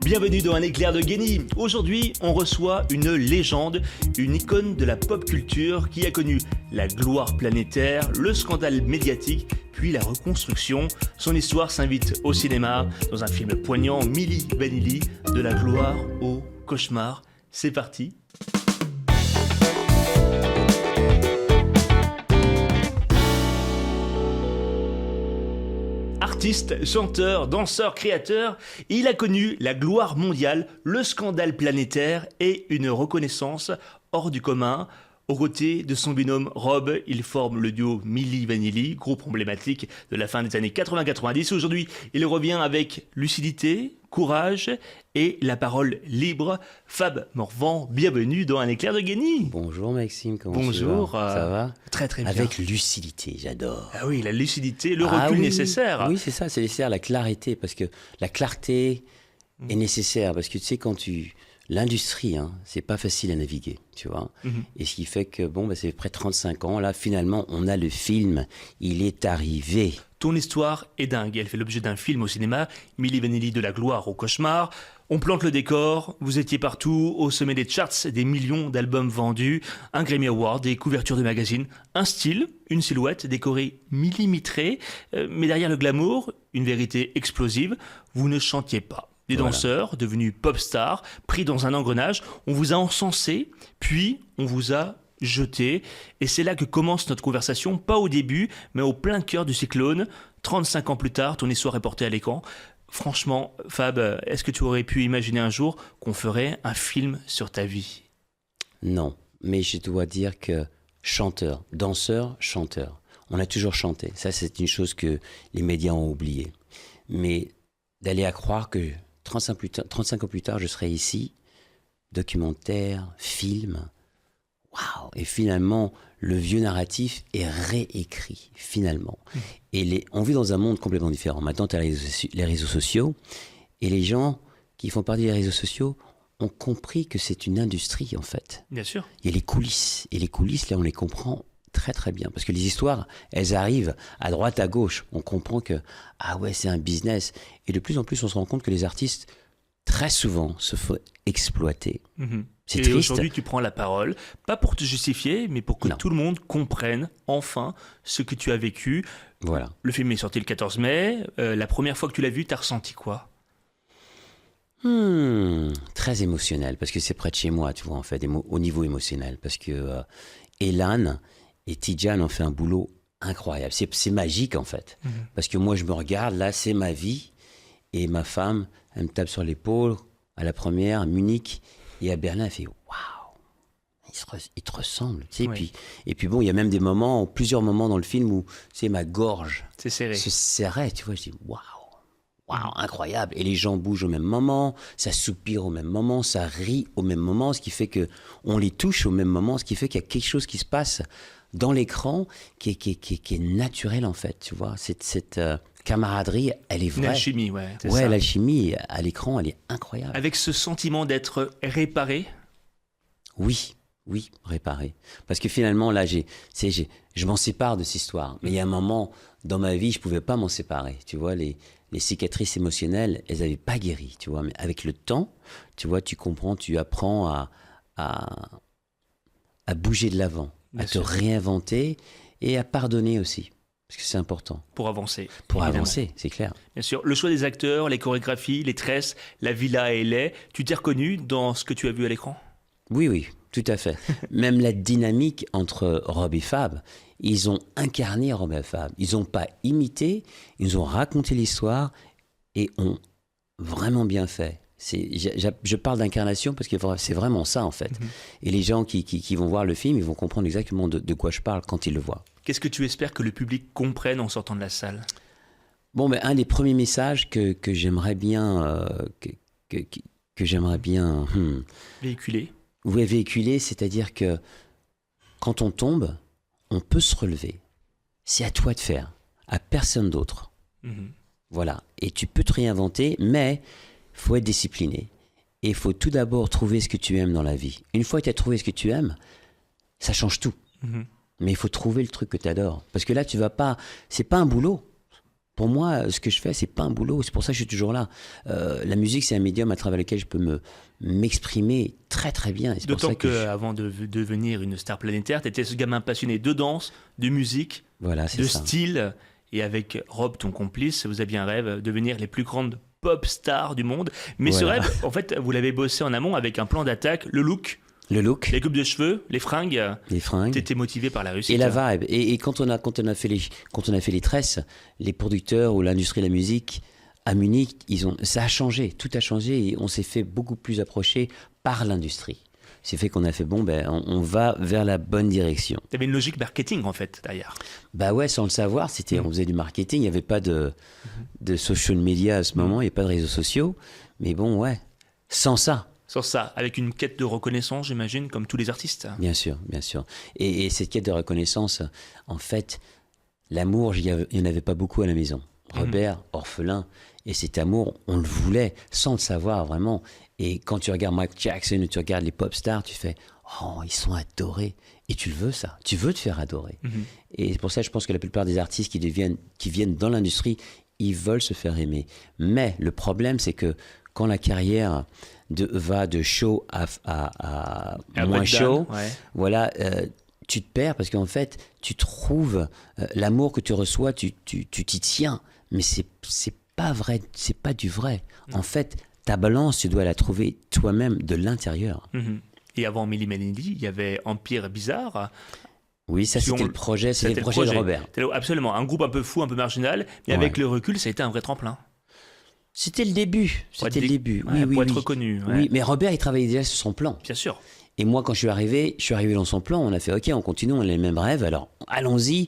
Bienvenue dans un éclair de génie. Aujourd'hui, on reçoit une légende, une icône de la pop culture qui a connu la gloire planétaire, le scandale médiatique, puis la reconstruction. Son histoire s'invite au cinéma dans un film poignant, Milli Vanilli, de la gloire au cauchemar. C'est parti. Artiste, chanteur, danseur, créateur, il a connu la gloire mondiale, le scandale planétaire et une reconnaissance hors du commun. Aux côtés de son binôme Rob, il forme le duo Milli Vanilli, groupe emblématique de la fin des années 80-90. Aujourd'hui, il revient avec lucidité, courage et la parole libre. Fab Morvan, bienvenue dans un éclair de génie. Bonjour Maxime, comment Bonjour, tu vas? Ça va? Très très bien. Avec lucidité, j'adore. Ah oui, la lucidité, le recul nécessaire. Oui, c'est ça, c'est nécessaire, la clarté, parce que la clarté est nécessaire, parce que tu sais, l'industrie, c'est pas facile à naviguer, tu vois. Et ce qui fait que, c'est près de 35 ans, là, finalement, on a le film, il est arrivé. Ton histoire est dingue, elle fait l'objet d'un film au cinéma, Milli Vanilli de la gloire au cauchemar. On plante le décor, vous étiez partout, au sommet des charts, des millions d'albums vendus, un Grammy Award, des couvertures de magazines, un style, une silhouette décorée millimétrée, mais derrière le glamour, une vérité explosive, vous ne chantiez pas. Des danseurs, devenus pop stars, pris dans un engrenage, on vous a encensé, puis on vous a jeté. Et c'est là que commence notre conversation, pas au début, mais au plein cœur du cyclone. 35 ans plus tard, ton histoire est portée à l'écran. Franchement, Fab, est-ce que tu aurais pu imaginer un jour qu'on ferait un film sur ta vie ? Non, mais je dois dire que chanteur, danseur, chanteur, on a toujours chanté. Ça, c'est une chose que les médias ont oublié. Mais d'aller à croire que 35 ans plus tard, je serai ici, documentaire, film, waouh! Et finalement, le vieux narratif est réécrit, finalement. Et on vit dans un monde complètement différent. Maintenant, tu as les réseaux sociaux, et les gens qui font partie des réseaux sociaux ont compris que c'est une industrie, en fait. Bien sûr. Il y a les coulisses, et les coulisses, là, on les comprend très très bien, parce que les histoires, elles arrivent à droite, à gauche. On comprend que, c'est un business. Et de plus en plus, on se rend compte que les artistes, très souvent, se font exploiter. C'est triste. Aujourd'hui, tu prends la parole, pas pour te justifier, mais pour que tout le monde comprenne enfin ce que tu as vécu. Voilà. Le film est sorti le 14 mai. La première fois que tu l'as vu, tu as ressenti quoi ? Très émotionnel, parce que c'est près de chez moi, tu vois, en fait, au niveau émotionnel. Parce que Elan et Tidjane ont fait un boulot incroyable. C'est magique, en fait. Parce que moi, je me regarde, là, c'est ma vie. Et ma femme, elle me tape sur l'épaule à la première, à Munich. Et à Berlin, elle fait « Waouh, il te ressemble. » Tu sais, Oui. et puis bon, il y a même des moments, plusieurs moments dans le film où ma gorge serré. se serrait. Tu vois, je dis « Waouh, incroyable. » Et les gens bougent au même moment, ça soupire au même moment, ça rit au même moment, ce qui fait qu'on les touche au même moment, ce qui fait qu'il y a quelque chose qui se passe dans l'écran qui est naturel, en fait. Tu vois, cette camaraderie, elle est vraie. L'alchimie, ça. L'alchimie à l'écran, elle est incroyable. Avec ce sentiment d'être réparé ? Oui, réparé. Parce que finalement, là, je m'en sépare de cette histoire. Mais il y a un moment dans ma vie, je ne pouvais pas m'en séparer. Tu vois, les cicatrices émotionnelles, elles n'avaient pas guéri. Tu vois, mais avec le temps, tu vois, tu comprends, tu apprends à bouger de l'avant, te réinventer et à pardonner aussi. Parce que c'est important. Pour avancer. Pour avancer, c'est clair. Bien sûr. Le choix des acteurs, les chorégraphies, les tresses, la villa et les... Tu t'es reconnu dans ce que tu as vu à l'écran ? Oui, tout à fait. Même la dynamique entre Rob et Fab, ils ont incarné Rob et Fab. Ils n'ont pas imité, ils ont raconté l'histoire et ont vraiment bien fait. Je parle d'incarnation parce que c'est vraiment ça, en fait. Et les gens qui vont voir le film, ils vont comprendre exactement de quoi je parle quand ils le voient. Qu'est-ce que tu espères que le public comprenne en sortant de la salle ? Un des premiers messages que j'aimerais bien... que j'aimerais bien... Véhiculer. Oui, véhiculer, c'est-à-dire que quand on tombe, on peut se relever. C'est à toi de faire, à personne d'autre. Voilà. Et tu peux te réinventer, mais il faut être discipliné. Et il faut tout d'abord trouver ce que tu aimes dans la vie. Une fois que tu as trouvé ce que tu aimes, ça change tout. Mais il faut trouver le truc que tu adores. Parce que là, tu vas pas... C'est pas un boulot. Pour moi, ce que je fais, c'est pas un boulot. C'est pour ça que je suis toujours là. La musique, c'est un médium à travers lequel je peux m'exprimer très très bien. Et c'est pour D'autant ça que qu'avant de devenir une star planétaire, tu étais ce gamin passionné de danse, de musique, voilà, c'est de ça. style. Et avec Rob, ton complice, vous aviez un rêve, devenir les plus grandes pop stars du monde. Mais ce Voilà. rêve, en fait, vous l'avez bossé en amont avec un plan d'attaque, le look, Le look, les coupes de cheveux, les fringues. les fringues. T'étais motivé par la réussite. Et la vibe. Et quand on a fait les tresses, les producteurs ou l'industrie de la musique à Munich, ça a changé. Tout a changé et on s'est fait beaucoup plus approcher par l'industrie. C'est fait qu'on a fait on va vers la bonne direction. T'avais une logique marketing en fait derrière. Bah ouais, sans le savoir, on faisait du marketing. Il n'y avait pas de social media à ce moment, il n'y avait pas de réseaux sociaux. Mais bon, ouais, sans ça. Sur ça, avec une quête de reconnaissance, j'imagine, comme tous les artistes. Bien sûr, bien sûr. Et cette quête de reconnaissance, en fait, l'amour, il n'y en avait pas beaucoup à la maison. Robert, orphelin, et cet amour, on le voulait, sans le savoir vraiment. Et quand tu regardes Michael Jackson ou tu regardes les pop stars, tu fais « Oh, ils sont adorés ». Et tu le veux ça, tu veux te faire adorer. Et c'est pour ça que je pense que la plupart des artistes qui viennent dans l'industrie, ils veulent se faire aimer. Mais le problème, c'est que quand la carrière va de show à moins show, ouais. voilà, tu te perds parce qu'en fait, tu trouves l'amour que tu reçois, tu t'y tiens, mais c'est pas vrai, c'est pas du vrai. En fait, ta balance, tu dois la trouver toi-même de l'intérieur. Et avant Milli Vanilli, il y avait Empire Bizarre. Oui, ça c'était le projet, c'était le projet de Robert. Absolument, un groupe un peu fou, un peu marginal, mais avec le recul, ça a été un vrai tremplin. C'était le début. C'était le début. Ouais, Oui, pour être reconnu. Ouais. Oui, mais Robert, il travaillait déjà sur son plan. Bien sûr. Et moi, quand je suis arrivé dans son plan. On a fait, OK, on continue, on a les mêmes rêves. Alors, allons-y,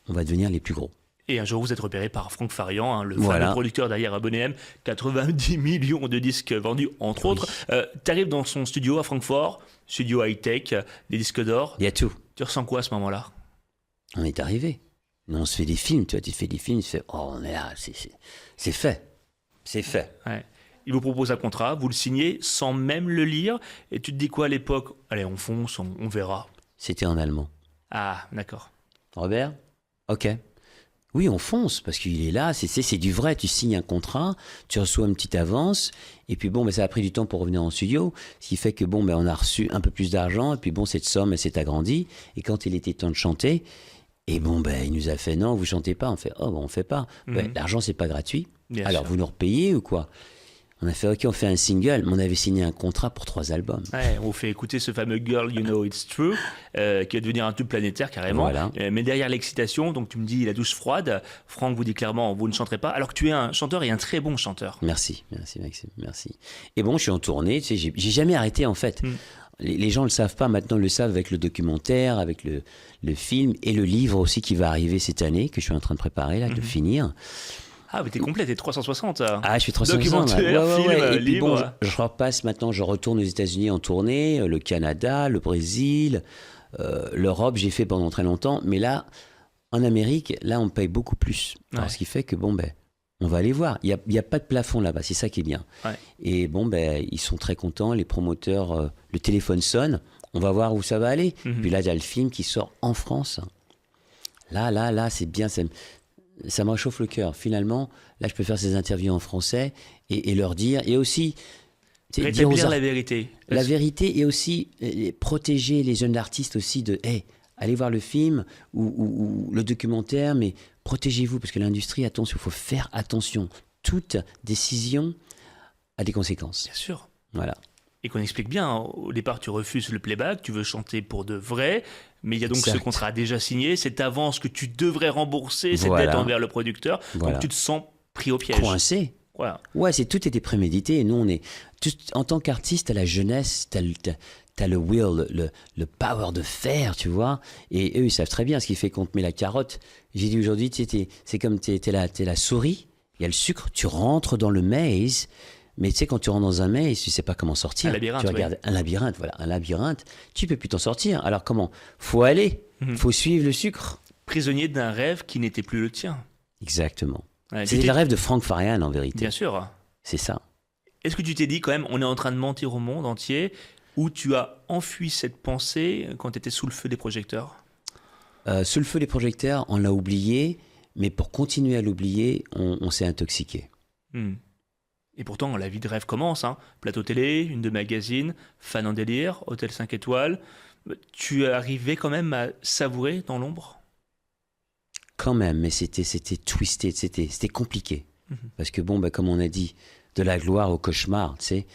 on va devenir les plus gros. Et un jour, vous êtes repéré par Franck Farian, le fameux producteur derrière Bonnet M, 90 millions de disques vendus, entre autres. Tu arrives dans son studio à Francfort, studio high-tech, des disques d'or. Il y a tout. Tu ressens quoi à ce moment-là? On est arrivé. On se fait des films, tu vois, tu fais des films, tu fais, oh, on est là, c'est fait. C'est fait. Ouais. Il vous propose un contrat, vous le signez sans même le lire, et tu te dis quoi à l'époque? Allez, on fonce, on verra. C'était en allemand. Ah, d'accord. Robert? OK. Oui, on fonce, parce qu'il est là, c'est du vrai. Tu signes un contrat, tu reçois une petite avance, et puis ça a pris du temps pour revenir en studio, ce qui fait que on a reçu un peu plus d'argent, et puis cette somme, elle s'est agrandie, et quand il était temps de chanter, et il nous a fait, non, vous chantez pas. On fait, oh, on fait pas. L'argent, c'est pas gratuit. Bien Alors, sûr. vous nous repayez ou quoi? On a fait, OK, on fait un single, mais on avait signé un contrat pour 3 albums. Ouais, on fait écouter ce fameux Girl, You Know It's True, qui va devenir un tube planétaire carrément. Voilà. Mais derrière l'excitation, donc tu me dis la douche froide, Franck vous dit clairement, vous ne chanterez pas, alors que tu es un chanteur et un très bon chanteur. Merci Maxime, merci. Et je suis en tournée, tu sais, j'ai jamais arrêté en fait. Les gens ne le savent pas, maintenant ils le savent avec le documentaire, avec le film et le livre aussi qui va arriver cette année, que je suis en train de préparer, là, de finir. Ah, mais t'es complet, t'es 360. Ah, je suis 360. Documentaire, film, Et puis livre. je repasse maintenant, je retourne aux États-Unis en tournée, le Canada, le Brésil, l'Europe, j'ai fait pendant très longtemps. Mais là, en Amérique, là, on paye beaucoup plus. Alors, ce qui fait que, on va aller voir. Il y a pas de plafond là-bas, c'est ça qui est bien. Ouais. Et ils sont très contents, les promoteurs, le téléphone sonne, on va voir où ça va aller. Puis là, il y a le film qui sort en France. Là, c'est bien, ça me réchauffe le cœur. Finalement, là, je peux faire ces interviews en français et leur dire, et aussi Rétablir la vérité. La vérité, et aussi protéger les jeunes artistes aussi de, allez voir le film ou le documentaire, mais protégez-vous, parce que l'industrie, attention, il faut faire attention. Toute décision a des conséquences. Bien sûr. Voilà. Et qu'on explique bien, au départ tu refuses le playback, tu veux chanter pour de vrai, mais il y a donc Exact. ce contrat déjà signé, cette avance que tu devrais rembourser, cette Voilà. dette envers le producteur, Voilà. donc tu te sens pris au piège. Coincé. Voilà. Ouais, tout était prémédité. Et nous, en tant qu'artiste, t'as la jeunesse, t'as le will, le power de faire, tu vois. Et eux, ils savent très bien ce qui fait qu'on te met la carotte. J'ai dit aujourd'hui, c'est comme t'es la souris, il y a le sucre, tu rentres dans le maze. Mais tu sais, quand tu rentres dans un maze, tu sais pas comment sortir. Un labyrinthe, tu regardes un labyrinthe, voilà, un labyrinthe, tu peux plus t'en sortir. Alors comment? Faut aller, faut suivre le sucre. Prisonnier d'un rêve qui n'était plus le tien. Exactement. Ouais, C'était le rêve de Franck Farian, en vérité. Bien sûr. C'est ça. Est-ce que tu t'es dit quand même, on est en train de mentir au monde entier, ou tu as enfui cette pensée quand tu étais sous le feu des projecteurs? Sous le feu des projecteurs, on l'a oublié, Mais pour continuer à l'oublier, on s'est intoxiqué. Hmm. Et pourtant, la vie de rêve commence. Hein. Plateau télé, une de magazine, fan en délire, hôtel 5 étoiles. Tu arrivais quand même à savourer dans l'ombre? Quand même, mais c'était twisté, c'était compliqué. Parce que comme on a dit, de la gloire au cauchemar, tu sais,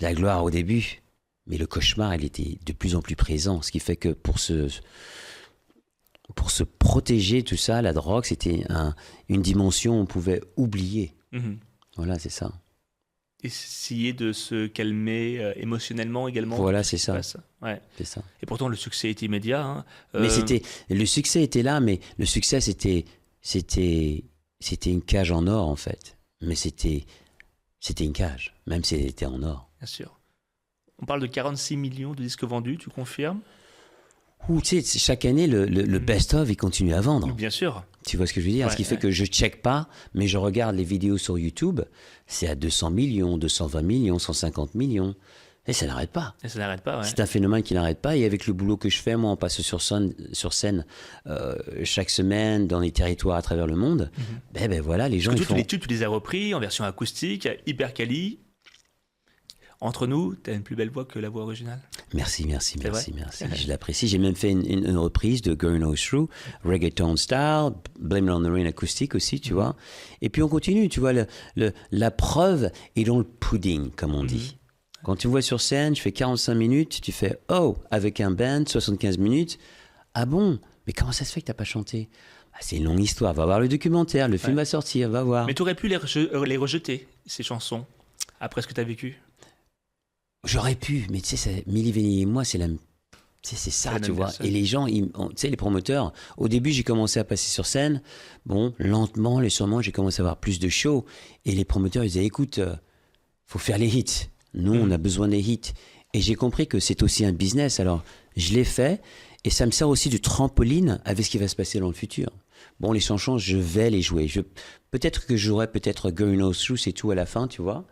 la gloire au début, mais le cauchemar, il était de plus en plus présent. Ce qui fait que pour se protéger, tout ça, la drogue, c'était une dimension où on pouvait oublier. Mhm. Voilà, c'est ça. Essayer de se calmer émotionnellement également. Voilà, c'est ça. Ouais. C'est ça. Et pourtant, le succès est immédiat. Hein. Mais le succès était là, mais le succès, c'était une cage en or, en fait. Mais c'était une cage, même si elle était en or. Bien sûr. On parle de 46 millions de disques vendus, tu confirmes? Ou tu sais, chaque année, le best-of, il continue à vendre. Bien sûr. Tu vois ce que je veux dire? Ce qui fait que je ne check pas, mais je regarde les vidéos sur YouTube, c'est à 200 millions, 220 millions, 150 millions. Et ça n'arrête pas. Et ça n'arrête pas, ouais. C'est un phénomène qui n'arrête pas. Et avec le boulot que je fais, moi, on passe sur scène chaque semaine dans les territoires à travers le monde. Ben voilà, les gens... Parce que tous les tubes, tu les as repris en version acoustique, hyper quali. Entre nous, tu as une plus belle voix que la voix originale. Merci. Je l'apprécie. J'ai même fait une reprise de Going No Through, reggaeton style, Blame It on the Rain acoustique aussi, tu vois. Et puis on continue, tu vois. La preuve est dans le pudding, comme on dit. Quand tu me vois sur scène, je fais 45 minutes, tu fais « Oh !» avec un band, 75 minutes. Ah bon? Mais comment ça se fait que tu n'as pas chanté? C'est une longue histoire. Va voir le documentaire, le film va sortir, va voir. Mais tu aurais pu les rejeter, ces chansons, après ce que tu as vécu? J'aurais pu, mais tu sais, Milli Vanilli et moi, c'est ça, tu vois. Et les gens, tu sais, les promoteurs, au début, j'ai commencé à passer sur scène. Bon, lentement, sûrement, j'ai commencé à avoir plus de shows. Et les promoteurs, ils disaient, écoute, faut faire les hits. Nous, on a besoin des hits. Et j'ai compris que c'est aussi un business. Alors, je l'ai fait. Et ça me sert aussi de trampoline avec ce qui va se passer dans le futur. Bon, les chansons, je vais les jouer. Peut-être que je jouerai Going No Through, c'est tout à la fin, tu vois.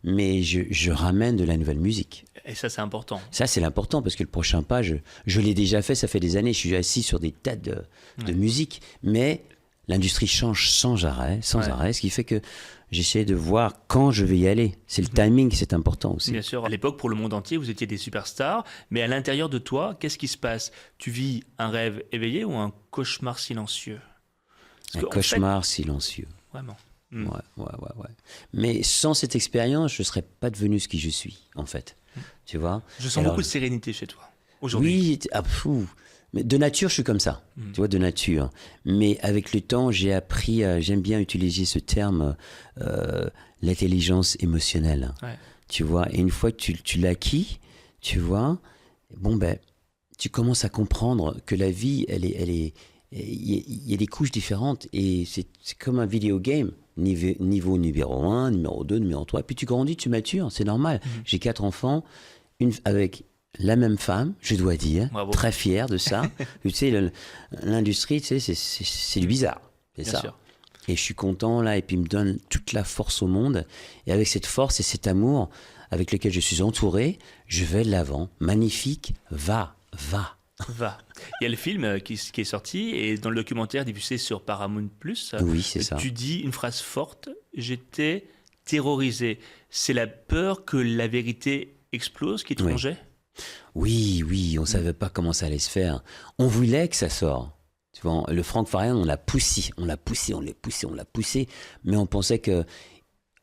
Mais je ramène de la nouvelle musique. Et ça, c'est important. Ça, c'est l'important, parce que le prochain pas, je l'ai déjà fait, ça fait des années. Je suis assis sur des tas de musique. Mais l'industrie change sans arrêt, ce qui fait que j'essaie de voir quand je vais y aller. C'est le timing, c'est important aussi. Bien sûr, à l'époque, pour le monde entier, vous étiez des superstars. Mais à l'intérieur de toi, qu'est-ce qui se passe? Tu vis un rêve éveillé ou un cauchemar silencieux? Un cauchemar silencieux. Vraiment. Ouais. Mais sans cette expérience, je ne serais pas devenu ce qui je suis, en fait. Tu vois? Je sens beaucoup de sérénité chez toi, aujourd'hui. Oui, mais de nature, je suis comme ça. Tu vois, de nature. Mais avec le temps, j'ai appris, j'aime bien utiliser ce terme, l'intelligence émotionnelle. Ouais. Tu vois? Et une fois que tu l'acquis, tu vois, tu commences à comprendre que la vie, il y a des couches différentes et c'est comme un vidéo game. Niveau numéro 1, numéro 2, numéro 3. Puis tu grandis, tu matures, c'est normal. J'ai 4 enfants, avec la même femme, je dois dire. Bravo. Très fier de ça. Tu sais, l'industrie, tu sais, c'est du bizarre. C'est bien ça. Sûr. Et je suis content, là, et puis il me donne toute la force au monde. Et avec cette force et cet amour avec lequel je suis entouré, je vais de l'avant. Magnifique, va. Il y a le film qui est sorti et dans le documentaire diffusé sur Paramount+, oui, c'est ça. Tu dis une phrase forte, j'étais terrorisé. C'est la peur que la vérité explose qui te rongeait? Oui, on ne savait pas comment ça allait se faire. On voulait que ça sorte. Tu vois, le Frank Farian, on l'a poussé, mais on pensait que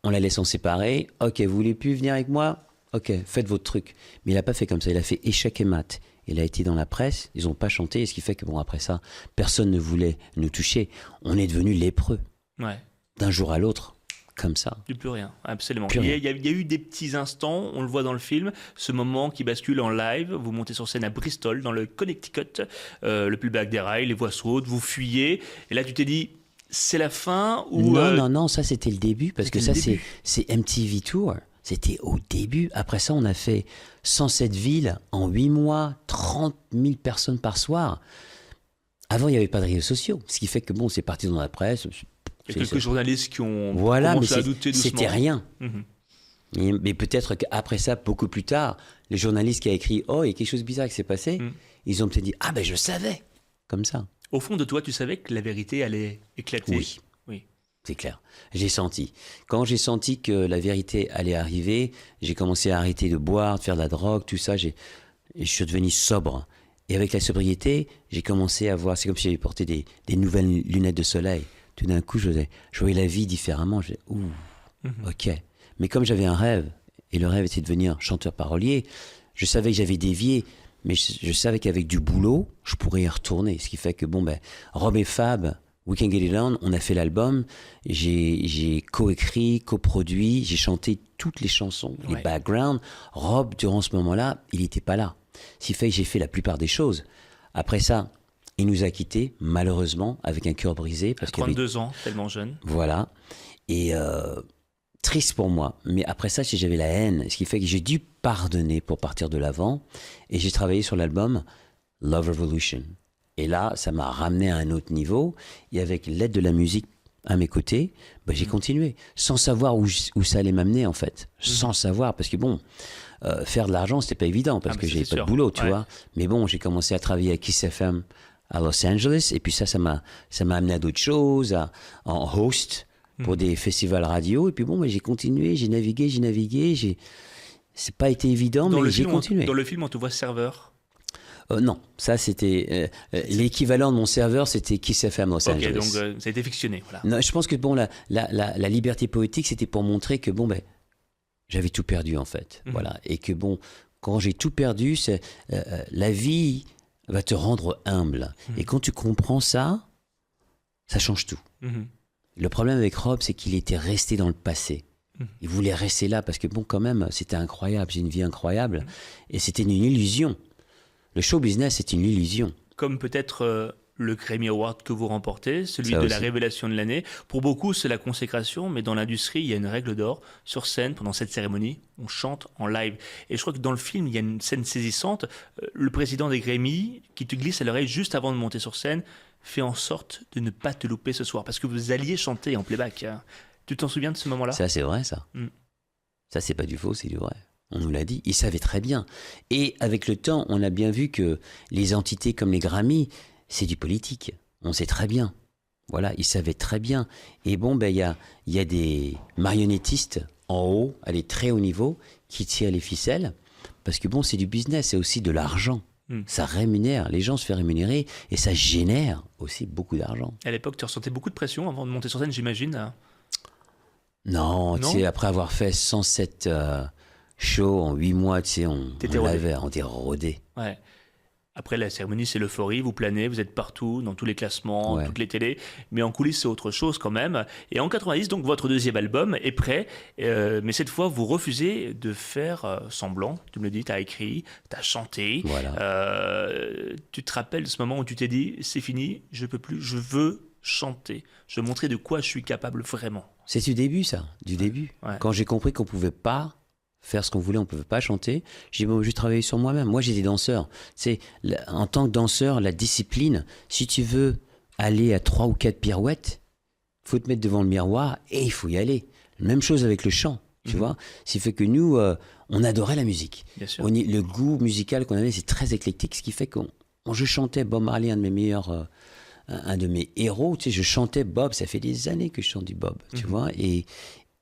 on l'allait s'en séparer. Ok, vous voulez plus venir avec moi? Ok, faites votre truc. Mais il n'a pas fait comme ça, il a fait échec et mat. Il a été dans la presse, ils n'ont pas chanté, ce qui fait que après ça, personne ne voulait nous toucher. On est devenus lépreux. Ouais. D'un jour à l'autre, comme ça. Plus rien, absolument. Il y a eu des petits instants, on le voit dans le film, ce moment qui bascule en live. Vous montez sur scène à Bristol, dans le Connecticut, le playback des rails, les voix sautent, vous fuyez. Et là, tu t'es dit, c'est la fin ou Non, ça c'était le début, parce que ça c'est MTV Tour. C'était au début. Après ça, on a fait 107 villes en 8 mois, 30 000 personnes par soir. Avant, il n'y avait pas de réseaux sociaux. Ce qui fait que c'est parti dans la presse. Il y a quelques journalistes qui ont commencé à douter doucement. C'était rien. Mais peut-être qu'après ça, beaucoup plus tard, les journalistes qui ont écrit « Oh, il y a quelque chose de bizarre qui s'est passé », ils ont peut-être dit « Ah ben je savais !» Comme ça. Au fond de toi, tu savais que la vérité allait éclater. Oui. Oui. C'est clair. J'ai senti. Quand j'ai senti que la vérité allait arriver, j'ai commencé à arrêter de boire, de faire de la drogue, tout ça. Et je suis devenu sobre. Et avec la sobriété, j'ai commencé à voir, c'est comme si j'avais porté des nouvelles lunettes de soleil. Tout d'un coup, je voyais la vie différemment. Je disais, ouh, ok. Mais comme j'avais un rêve, et le rêve était de devenir chanteur-parolier, je savais que j'avais dévié, mais je savais qu'avec du boulot, je pourrais y retourner. Ce qui fait que, Rob et Fab, We Can Get It On, on a fait l'album, j'ai coécrit, coproduit, j'ai chanté toutes les chansons, les backgrounds. Rob, durant ce moment-là, il n'était pas là. Ce qui fait que j'ai fait la plupart des choses. Après ça, il nous a quittés, malheureusement, avec un cœur brisé. À 32 ans, tellement jeune. Voilà. Et triste pour moi. Mais après ça, j'avais la haine. Ce qui fait que j'ai dû pardonner pour partir de l'avant. Et j'ai travaillé sur l'album Love Revolution. Et là, ça m'a ramené à un autre niveau. Et avec l'aide de la musique à mes côtés, j'ai continué. Sans savoir où ça allait m'amener, en fait. Sans savoir. Parce que faire de l'argent, c'était pas évident. Parce que j'avais pas de boulot, tu vois. Mais j'ai commencé à travailler à Kiss FM à Los Angeles. Et puis ça m'a amené à d'autres choses, en host pour des festivals radio. Et puis j'ai continué, j'ai navigué. C'est pas été évident, mais j'ai continué. Dans le film, on te voit serveur. Non, ça c'était l'équivalent de mon serveur, c'était Kiss FM Los Angeles. Ok, donc ça a été fictionné. Voilà. Non, je pense que la liberté poétique, c'était pour montrer que j'avais tout perdu en fait. Voilà, et que quand j'ai tout perdu, la vie va te rendre humble. Et quand tu comprends ça, ça change tout. Le problème avec Rob, c'est qu'il était resté dans le passé. Il voulait rester là parce que quand même, c'était incroyable, j'ai une vie incroyable, et c'était une illusion. Le show business, c'est une illusion. Comme peut-être le Grammy Award que vous remportez, celui de la révélation de l'année. Pour beaucoup, c'est la consécration, mais dans l'industrie, il y a une règle d'or. Sur scène, pendant cette cérémonie, on chante en live. Et je crois que dans le film, il y a une scène saisissante. Le président des Grammy, qui te glisse à l'oreille juste avant de monter sur scène, fait en sorte de ne pas te louper ce soir, parce que vous alliez chanter en playback. Tu t'en souviens de ce moment-là ? Ça, c'est vrai, ça. Ça, c'est pas du faux, c'est du vrai. On nous l'a dit, ils savaient très bien. Et avec le temps, on a bien vu que les entités comme les Grammy, c'est du politique. On sait très bien. Voilà, ils savaient très bien. Et il y a des marionnettistes en haut, à des très hauts niveaux, qui tirent les ficelles. Parce que c'est du business, c'est aussi de l'argent. Ça rémunère, les gens se font rémunérer et ça génère aussi beaucoup d'argent. À l'époque, tu ressentais beaucoup de pression avant de monter sur scène, j'imagine. Non, tu sais, après avoir fait 107 shows en 8 mois, tu sais, on était rodé. Ouais. Après la cérémonie, c'est l'euphorie, vous planez, vous êtes partout, dans tous les classements, toutes les télés, mais en coulisses, c'est autre chose quand même. Et en 90, donc, votre deuxième album est prêt, mais cette fois, vous refusez de faire semblant. Tu me le dis, tu as écrit, tu as chanté. Voilà. Tu te rappelles de ce moment où tu t'es dit, c'est fini, je peux plus, je veux chanter, je veux montrer de quoi je suis capable vraiment. C'est du début, ça, du début. Ouais. Quand j'ai compris qu'on pouvait pas faire ce qu'on voulait, on ne pouvait pas chanter, j'ai dit, je vais travailler sur moi-même. Moi, j'étais danseur. En tant que danseur, la discipline, si tu veux aller à 3 ou 4 pirouettes, il faut te mettre devant le miroir et il faut y aller. Même chose avec le chant, tu vois. Ce qui fait que nous, on adorait la musique. Le goût musical qu'on avait, c'est très éclectique, ce qui fait que je chantais Bob Marley, un de mes héros. Tu sais, je chantais Bob, ça fait des années que je chante du Bob, tu vois. Et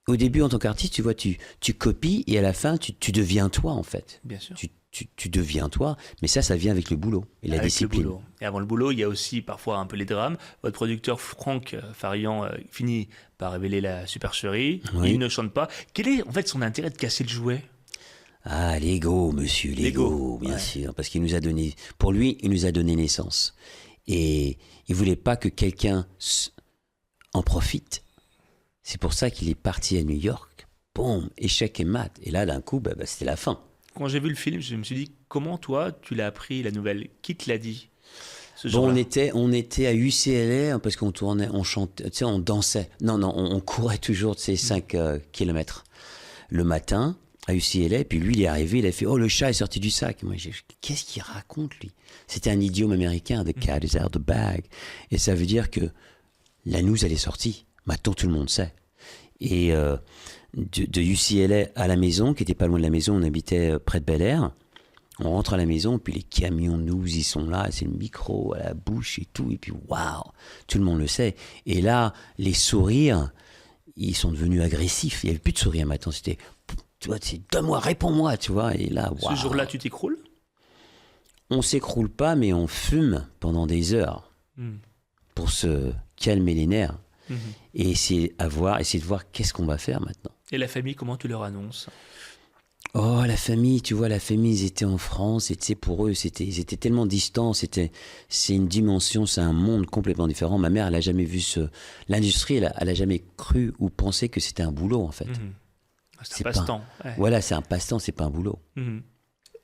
au début, en tant qu'artiste, tu vois, tu copies et à la fin, tu deviens toi, en fait. Bien sûr. Tu deviens toi, mais ça vient avec le boulot et la discipline. Le boulot. Et avant le boulot, il y a aussi parfois un peu les drames. Votre producteur Franck Farian finit par révéler la supercherie. Oui. Il ne chante pas. Quel est en fait son intérêt de casser le jouet ? Ah, l'ego, monsieur, l'ego, bien sûr. Parce qu'il nous a donné, pour lui, il nous a donné naissance. Et il ne voulait pas que quelqu'un en profite. C'est pour ça qu'il est parti à New York. Boum, échec et mat. Et là, d'un coup, c'était la fin. Quand j'ai vu le film, je me suis dit, comment toi, tu l'as appris, la nouvelle ? Qui te l'a dit ? On était à UCLA parce qu'on tournait, on chantait, tu sais, on dansait. Non, on courait toujours de ces 5 kilomètres le matin à UCLA. Puis lui, il est arrivé, il a fait « Oh, le chat est sorti du sac ». Moi, j'ai dit « Qu'est-ce qu'il raconte, lui ?» C'était un idiome américain, « The cat is out of the bag ». Et ça veut dire que la news, elle est sortie. Maintenant, tout le monde sait. Et de UCLA à la maison, qui n'était pas loin de la maison, on habitait près de Bel Air, On rentre à la maison, puis les camions news, ils sont là, c'est le micro à la bouche et tout, et puis waouh, tout le monde le sait. Et là, les sourires, ils sont devenus agressifs. Il n'y avait plus de sourires maintenant, c'était, tu vois, c'est donne-moi, réponds-moi, tu vois. Et là, waouh. Ce jour-là, tu t'écroules? On s'écroule pas, mais on fume pendant des heures pour se calmer les nerfs et essayer de voir qu'est-ce qu'on va faire maintenant. Et la famille, comment tu leur annonces? Oh, la famille, tu vois, la famille, ils étaient en France, et tu sais, pour eux, ils étaient tellement distants, c'est une dimension, c'est un monde complètement différent. Ma mère, elle a jamais vu l'industrie, elle a jamais cru ou pensé que c'était un boulot, en fait. C'est un passe-temps. Ouais. Voilà, c'est un passe-temps, c'est pas un boulot.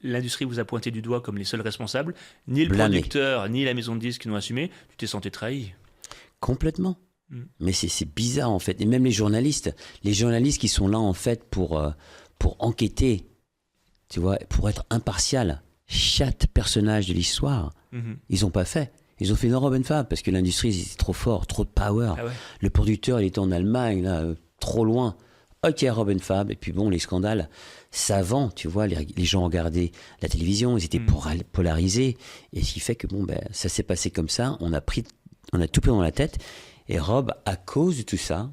L'industrie vous a pointé du doigt comme les seuls responsables. Ni le Blâmé. producteur, ni la maison de disques n'ont assumé. Tu t'es senti trahi. Complètement. Mais c'est bizarre, en fait. Et même les journalistes qui sont là, en fait, pour enquêter, tu vois, pour être impartial, chaque personnage de l'histoire, ils n'ont pas fait. Ils ont fait une Robin Fab parce que l'industrie, c'était trop fort, trop de power. Ah ouais. Le producteur, il était en Allemagne, là, trop loin. Ok, Robin Fab. Et puis bon, les scandales savants, tu vois, les gens regardaient la télévision, ils étaient polarisés. Et ce qui fait que, bon, ben, ça s'est passé comme ça. On a tout pris dans la tête. Et Rob, à cause de tout ça,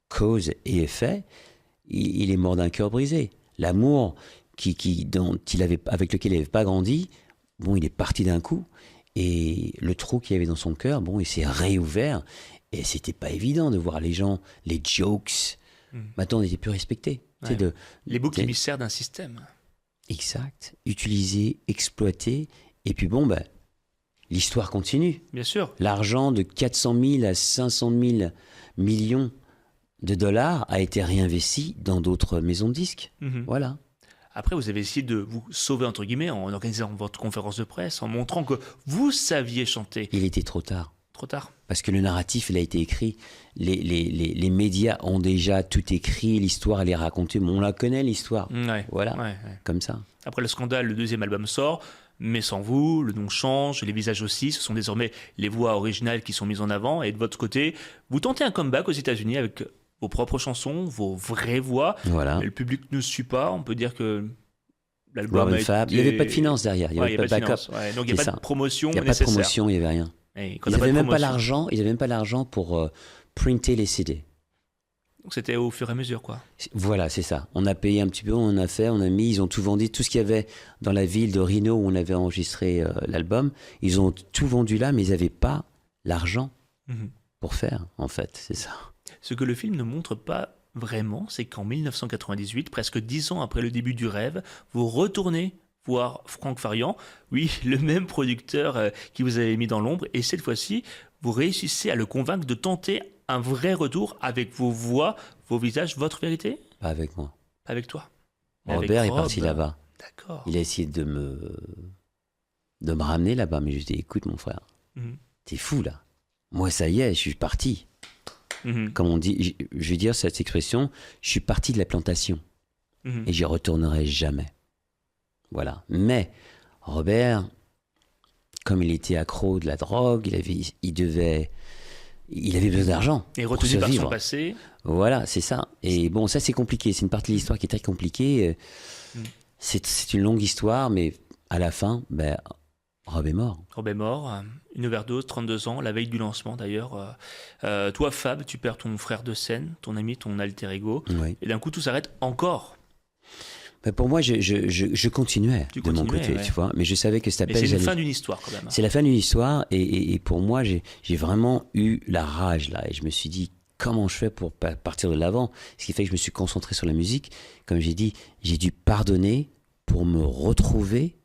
cause et effet, il est mort d'un cœur brisé. L'amour avec lequel il n'avait pas grandi, bon, il est parti d'un coup. Et le trou qu'il y avait dans son cœur, bon, il s'est réouvert. Et c'était pas évident de voir les gens, les jokes. Maintenant, on n'était plus respectés. Ouais. Les boucs émissaires d'un système. Exact. Utilisés, exploités. Et puis bon, ben, l'histoire continue. Bien sûr. L'argent de 400 000 à 500 000 millions de dollars a été réinvesti dans d'autres maisons de disques. Voilà. Après, vous avez essayé de vous sauver, entre guillemets, en organisant votre conférence de presse, en montrant que vous saviez chanter. Il était trop tard. Trop tard. Parce que le narratif, il a été écrit. Les médias ont déjà tout écrit. L'histoire, elle est racontée. Mais on la connaît, l'histoire. Ouais. Voilà. Ouais. Comme ça. Après le scandale, le deuxième album sort. Mais sans vous, le nom change, les visages aussi. Ce sont désormais les voix originales qui sont mises en avant. Et de votre côté, vous tentez un comeback aux États-Unis avec vos propres chansons, vos vraies voix. Voilà. Mais le public ne suit pas. On peut dire que l'album Robin a Fab. été... Il n'y avait pas de finance derrière. Il n'y avait pas de backup. Donc il n'y a pas de promotion nécessaire. Il n'y a pas de promotion, il n'y avait rien. Et Ils n'avaient même pas l'argent. Ils n'avaient même pas l'argent pour printer les CD. Donc c'était au fur et à mesure, quoi. Voilà, c'est ça. On a payé un petit peu, on a fait, on a mis, ils ont tout vendu, tout ce qu'il y avait dans la ville de Reno où on avait enregistré l'album. Ils ont tout vendu là, mais ils n'avaient pas l'argent pour faire, en fait, c'est ça. Ce que le film ne montre pas vraiment, c'est qu'en 1998, presque 10 ans après le début du rêve, vous retournez voir Franck Farian, oui, le même producteur qui vous avait mis dans l'ombre, et cette fois-ci, vous réussissez à le convaincre de tenter un vrai retour avec vos voix, vos visages, votre vérité? Pas avec moi. Pas avec toi. Robert est parti là-bas. D'accord. Il a essayé de me ramener là-bas, mais je lui ai dit, écoute mon frère, t'es fou là. Moi, ça y est, je suis parti. Comme on dit, je vais dire cette expression, je suis parti de la plantation. Et j'y retournerai jamais. Voilà. Mais Robert, comme il était accro de la drogue, il avait besoin d'argent. Et retenu par son passé. Voilà, c'est ça. Et bon, ça c'est compliqué. C'est une partie de l'histoire qui est très compliquée. C'est une longue histoire, mais à la fin, ben, Rob est mort. Rob est mort. Une overdose, 32 ans, la veille du lancement d'ailleurs. Toi, Fab, tu perds ton frère de scène, ton ami, ton alter ego. Oui. Et d'un coup, tout s'arrête encore. Ben pour moi, je continuais de mon côté, tu vois. Mais je savais que c'était c'est la fin d'une histoire quand même. C'est la fin d'une histoire. Et pour moi, j'ai vraiment eu la rage là. Et je me suis dit, comment je fais pour partir de l'avant? Ce qui fait que je me suis concentré sur la musique. Comme j'ai dit, j'ai dû pardonner pour me retrouver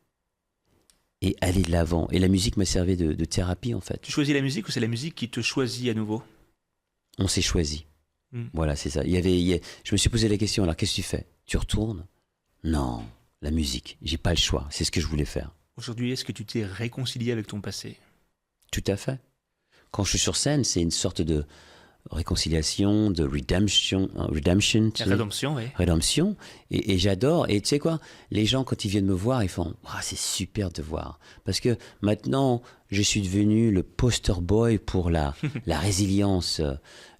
et aller de l'avant. Et la musique m'a servi de thérapie, en fait. Tu choisis la musique ou c'est la musique qui te choisit à nouveau? On s'est choisi. Voilà, c'est ça. Je me suis posé la question, alors qu'est-ce que tu fais? Tu retournes? Non, la musique. J'ai pas le choix. C'est ce que je voulais faire. Aujourd'hui, est-ce que tu t'es réconcilié avec ton passé? Tout à fait. Quand je suis sur scène, c'est une sorte de réconciliation, de redemption. Rédemption, oui. Rédemption. Et j'adore. Et tu sais quoi? Les gens, quand ils viennent me voir, ils font « Ah, c'est super de te voir. » Parce que maintenant, je suis devenu le poster boy pour la résilience,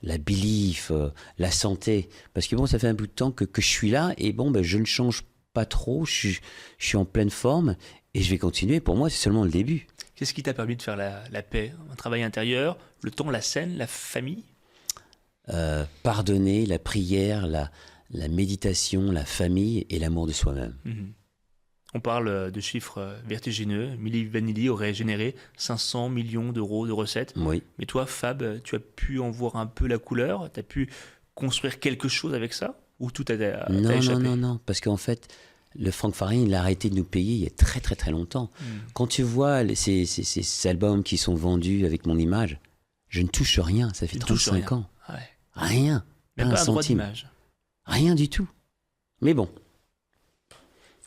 la belief, la santé. Parce que bon, ça fait un bout de temps que je suis là. Et bon, ben, je ne change pas trop. Je suis en pleine forme. Et je vais continuer. Pour moi, c'est seulement le début. Qu'est-ce qui t'a permis de faire la paix? Un travail intérieur, le temps, la scène, la famille? Pardonner, la prière, la méditation, la famille et l'amour de soi-même. On parle de chiffres vertigineux. Milli Vanilli aurait généré 500 millions d'euros de recettes. Oui. Mais toi, Fab, tu as pu en voir un peu la couleur? Tu as pu construire quelque chose avec ça? Ou tout t'a échappé? Non. Parce qu'en fait, le Frank Farian, il a arrêté de nous payer il y a très très très longtemps. Quand tu vois ces albums qui sont vendus avec mon image, je ne touche rien. Ça fait 35 ans. Ouais. Rien. Même pas un droit centime. d'image. Rien du tout. Mais bon.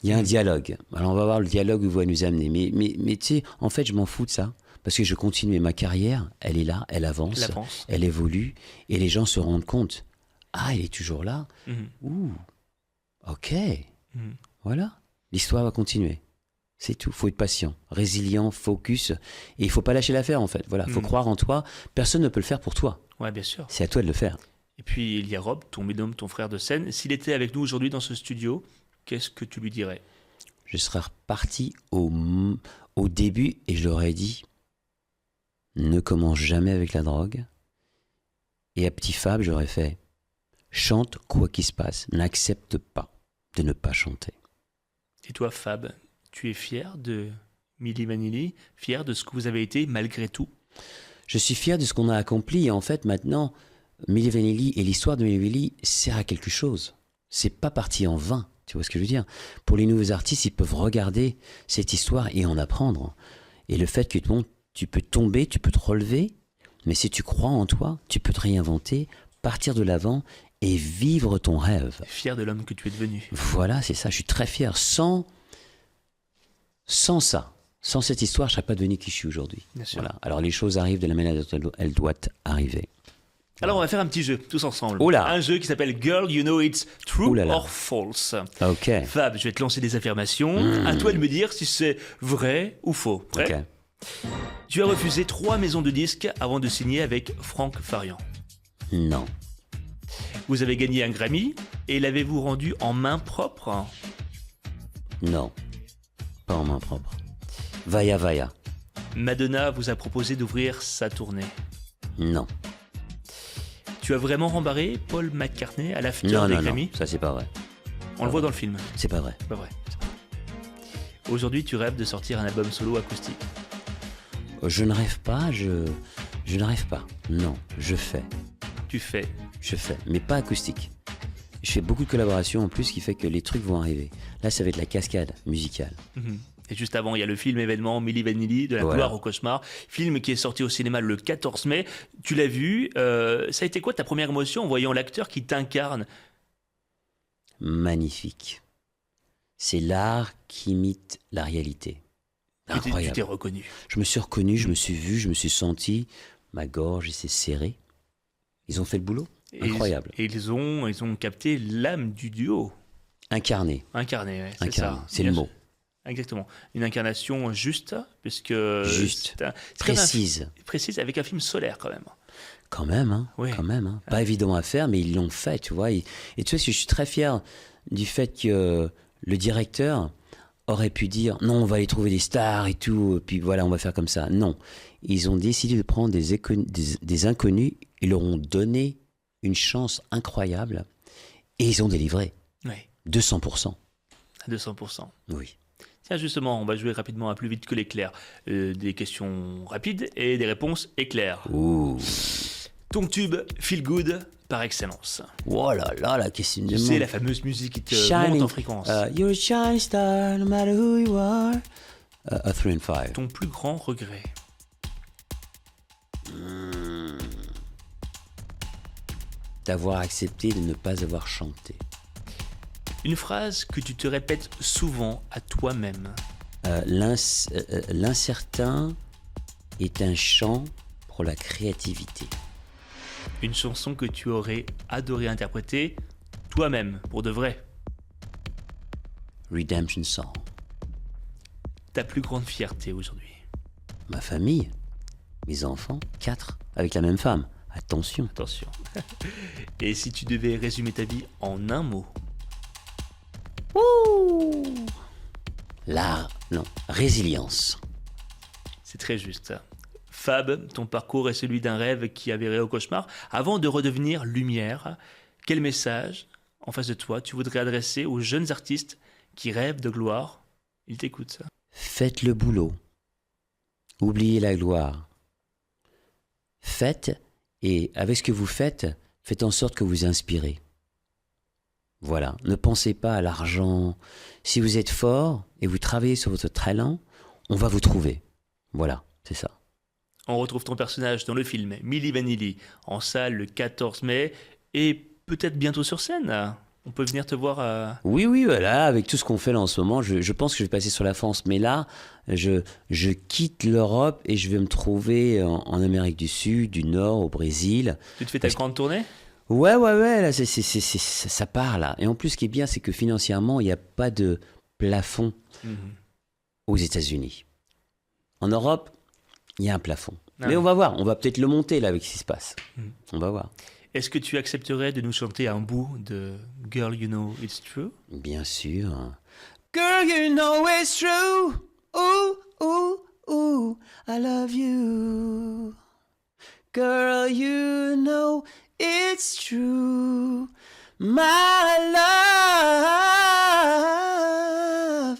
Il y a un dialogue. Alors on va voir le dialogue où il va nous amener. Mais tu sais, en fait, je m'en fous de ça. Parce que je continue. Ma carrière, elle est là, elle avance, elle évolue. Et les gens se rendent compte. Ah, il est toujours là. Ouh, ok. Voilà. L'histoire va continuer. C'est tout. Faut être patient, résilient, focus. Et il faut pas lâcher l'affaire, en fait. Voilà. Faut croire en toi. Personne ne peut le faire pour toi. Ouais, bien sûr. C'est à toi de le faire. Et puis, il y a Rob, ton binôme, ton frère de scène. S'il était avec nous aujourd'hui dans ce studio, qu'est-ce que tu lui dirais? Je serais reparti au début et je leur ai dit ne commence jamais avec la drogue. Et à petit Fab, j'aurais fait chante quoi qu'il se passe. N'accepte pas de ne pas chanter. Et toi, Fab, tu es fier de Milli Vanilli? Fier de ce que vous avez été malgré tout? Je suis fier de ce qu'on a accompli. Et en fait, maintenant, Milli Vanilli et l'histoire de Milli Vanilli sert à quelque chose. C'est pas parti en vain. Tu vois ce que je veux dire? Pour les nouveaux artistes, ils peuvent regarder cette histoire et en apprendre. Et le fait que tu peux tomber, tu peux te relever, mais si tu crois en toi, tu peux te réinventer, partir de l'avant et vivre ton rêve. Fier de l'homme que tu es devenu. Voilà, c'est ça. Je suis très fier. Sans ça, sans cette histoire, je ne serais pas devenu qui je suis aujourd'hui. Voilà. Alors les choses arrivent de la manière dont elles doivent arriver. Alors on va faire un petit jeu, tous ensemble. Oula. Un jeu qui s'appelle Girl, You Know It's True or False. Ok. Fab, je vais te lancer des affirmations. À toi de me dire si c'est vrai ou faux. Prêt? Ok. Tu as refusé 3 maisons de disques avant de signer avec Frank Farian. Non. Vous avez gagné un Grammy et l'avez-vous rendu en main propre? Non. Pas en main propre. Vaya vaya. Madonna vous a proposé d'ouvrir sa tournée. Non. Tu as vraiment rembarré Paul McCartney à l'after des Grammy? Non, ça c'est pas vrai. On le voit dans le film. C'est pas vrai. C'est pas vrai. Aujourd'hui, tu rêves de sortir un album solo acoustique. Je ne rêve pas, je ne rêve pas. Non, je fais. Tu fais. Je fais, mais pas acoustique. Je fais beaucoup de collaborations en plus, ce qui fait que les trucs vont arriver. Là, ça va être la cascade musicale. Et juste avant, il y a le film événement Milli Vanilli, de la gloire au cauchemar, film qui est sorti au cinéma le 14 mai. Tu l'as vu, ça a été quoi ta première émotion en voyant l'acteur qui t'incarne? Magnifique. C'est l'art qui imite la réalité. Incroyable. Tu t'es reconnu. Je me suis reconnu, je me suis vu, je me suis senti, ma gorge s'est serrée. Ils ont fait le boulot. Incroyable. Et ils ont capté l'âme du duo. Incarné. Incarné, ouais, c'est Incarné, ça. c'est le mot. Exactement. Une incarnation juste, puisque... Juste. Précise. Précise, avec un film solaire quand même. Quand même, hein. Oui. Quand même, hein. Pas évident à faire, mais ils l'ont fait, tu vois. Et tu vois, je suis très fier du fait que le directeur aurait pu dire non, on va aller trouver des stars et tout, puis voilà, on va faire comme ça. Non. Ils ont décidé de prendre des inconnus, ils leur ont donné une chance incroyable et ils ont délivré. Oui. 200%. À 200%. Oui. Tiens, justement, on va jouer rapidement à plus vite que l'éclair. Des questions rapides et des réponses éclairs. Ouh. Ton tube Feel Good par excellence. Oh là là, la question de Tu sais, la fameuse musique qui te monte en fréquence. You're a shining star, no matter who you are. A 3 and 5. Ton plus grand regret. D'avoir accepté de ne pas avoir chanté. Une phrase que tu te répètes souvent à toi-même. L'incertain est un chant pour la créativité. Une chanson que tu aurais adoré interpréter toi-même, pour de vrai. Redemption Song. Ta plus grande fierté aujourd'hui. Ma famille, mes enfants, 4, avec la même femme. Attention. Attention. Et si tu devais résumer ta vie en un mot? L'art non. Résilience. C'est très juste. Fab, ton parcours est celui d'un rêve qui a viré au cauchemar. Avant de redevenir lumière, quel message, en face de toi, tu voudrais adresser aux jeunes artistes qui rêvent de gloire? Ils t'écoutent. Faites le boulot. Oubliez la gloire. Faites, et avec ce que vous faites, faites en sorte que vous inspirez. Voilà. Ne pensez pas à l'argent. Si vous êtes fort et vous travaillez sur votre talent, on va vous trouver. Voilà, c'est ça. On retrouve ton personnage dans le film Milli Vanilli en salle le 14 mai et peut-être bientôt sur scène. On peut venir te voir à... Oui, voilà, avec tout ce qu'on fait là en ce moment, je pense que je vais passer sur la France. Mais là, je quitte l'Europe et je vais me trouver en Amérique du Sud, du Nord, au Brésil. Tu te fais ta grande tournée? Ouais, là, ça part là. Et en plus, ce qui est bien, c'est que financièrement, il n'y a pas de plafond aux États-Unis. En Europe, il y a un plafond. Mais on va voir, on va peut-être le monter là avec ce qui se passe. On va voir. Est-ce que tu accepterais de nous chanter un bout de Girl, You Know It's True? Bien sûr. Girl, you know it's true. Ooh, ooh, ooh, I love you. Girl, you know it's true. My love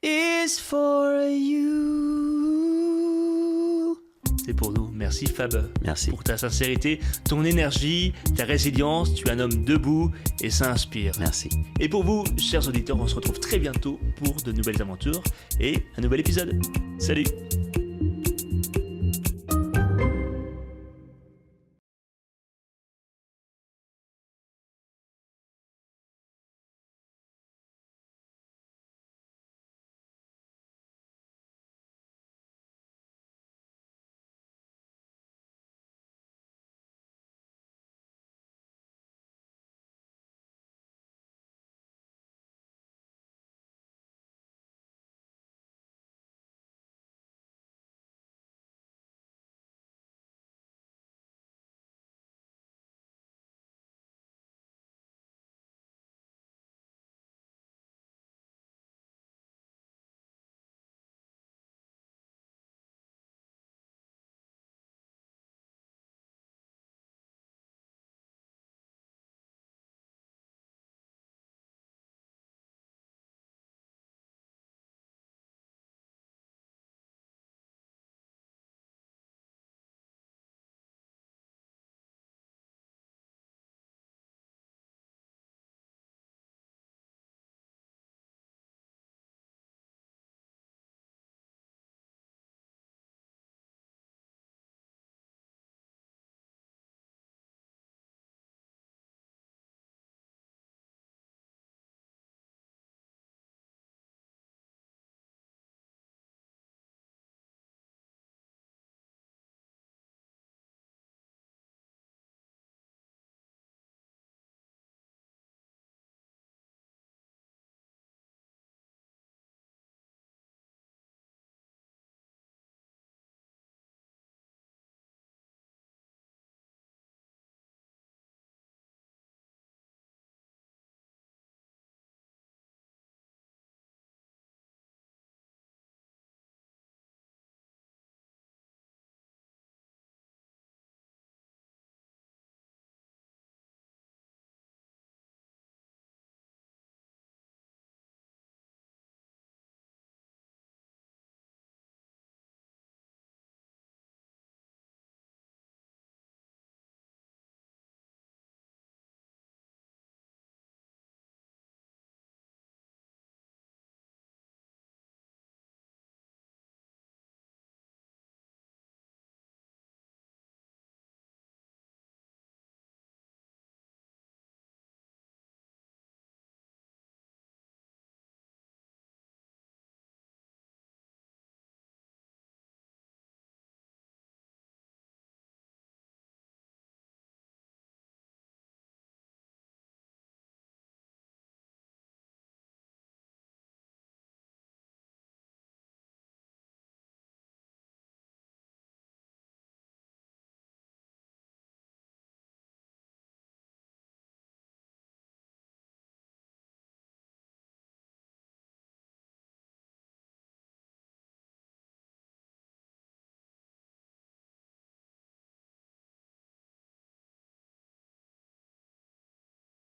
is for you. C'est pour nous. Merci Fab. Merci. Pour ta sincérité, ton énergie, ta résilience. Tu es un homme debout et ça inspire. Merci. Et pour vous, chers auditeurs, on se retrouve très bientôt pour de nouvelles aventures et un nouvel épisode. Salut!